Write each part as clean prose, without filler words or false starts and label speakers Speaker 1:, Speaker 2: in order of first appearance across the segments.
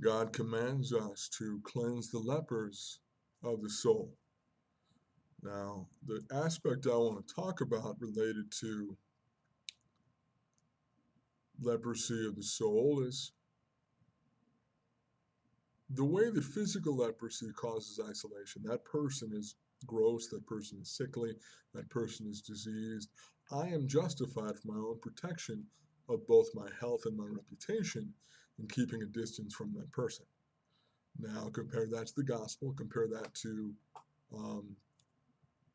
Speaker 1: God commands us to cleanse the lepers of the soul. Now, the aspect I want to talk about related to leprosy of the soul is the way that physical leprosy causes isolation. That person is gross, that person is sickly, that person is diseased. I am justified for my own protection of both my health and my reputation in keeping a distance from that person. Now, compare that to the gospel, compare that to um,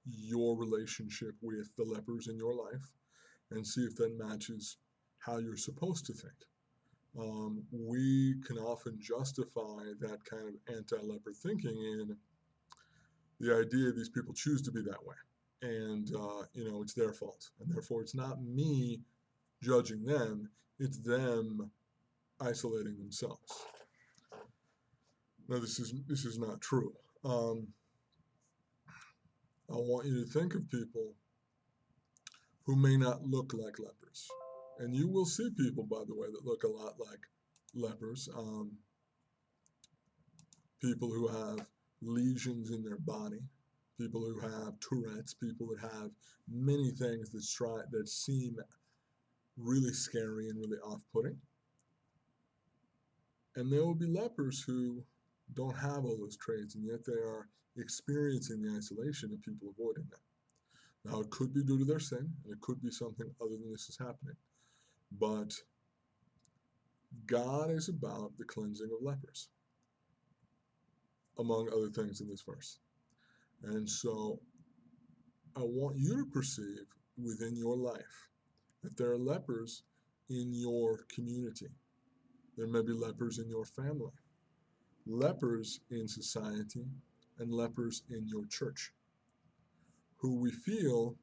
Speaker 1: your relationship with the lepers in your life, and see if that matches how you're supposed to think. We can often justify that kind of anti-leper thinking in the idea these people choose to be that way, and it's their fault, and therefore it's not me judging them; it's them isolating themselves. Now, this is not true. Um, I want you to think of people who may not look like lepers, and you will see people, by the way, that look a lot like lepers. People who have lesions in their body, people who have Tourette's, people that have many things that seem really scary and really off-putting. And there will be lepers who don't have all those traits, and yet they are experiencing the isolation of people avoiding them. Now, it could be due to their sin, and it could be something other than this is happening. But God is about the cleansing of lepers, among other things in this verse. And so I want you to perceive within your life that there are lepers in your community. There may be lepers in your family, lepers in society, and lepers in your church, who we feel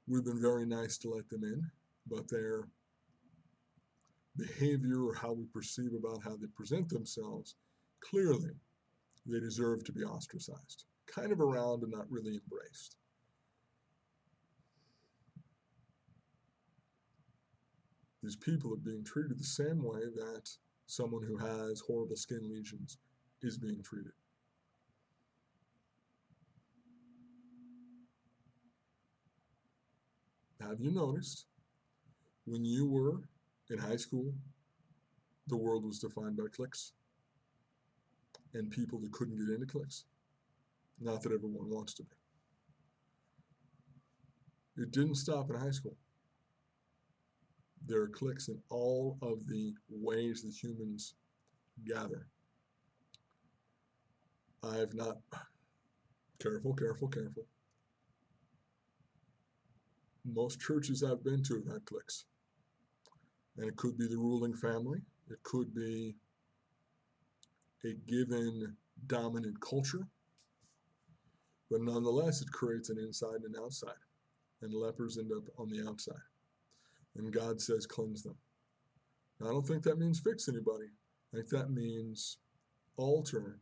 Speaker 1: we've been very nice to let them in, but their behavior or how we perceive about how they present themselves, clearly they deserve to be ostracized, kind of around and not really embraced. These people are being treated the same way that someone who has horrible skin lesions is being treated. Have you noticed when you were in high school, the world was defined by cliques and people that couldn't get into cliques? Not that everyone wants to be. It didn't stop in high school. There are cliques in all of the ways that humans gather. I've not, careful, careful, careful. Most churches I've been to have had cliques. And it could be the ruling family. It could be a given dominant culture. But nonetheless, it creates an inside and an outside. And lepers end up on the outside. And God says, cleanse them. Now, I don't think that means fix anybody. I think that means alter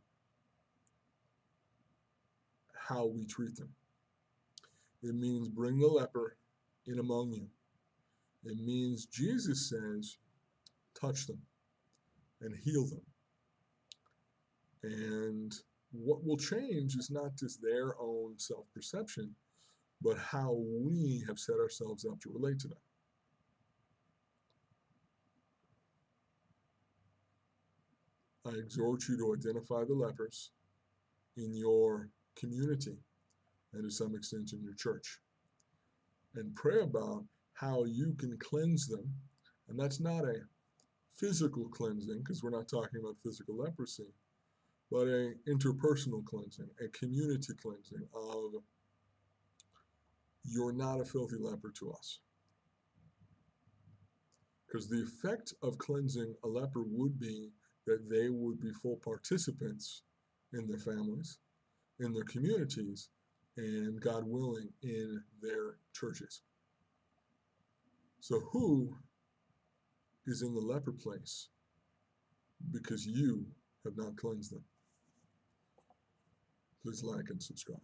Speaker 1: how we treat them. It means bring the leper in among you. It means Jesus says, touch them and heal them. And what will change is not just their own self-perception, but how we have set ourselves up to relate to them. I exhort you to identify the lepers in your community and to some extent in your church, and pray about how you can cleanse them. And that's not a physical cleansing, because we're not talking about physical leprosy, but a interpersonal cleansing, a community cleansing of, you're not a filthy leper to us. Because the effect of cleansing a leper would be that they would be full participants in their families, in their communities, and God willing, in their churches. So who is in the leper place because you have not cleansed them? Please like and subscribe.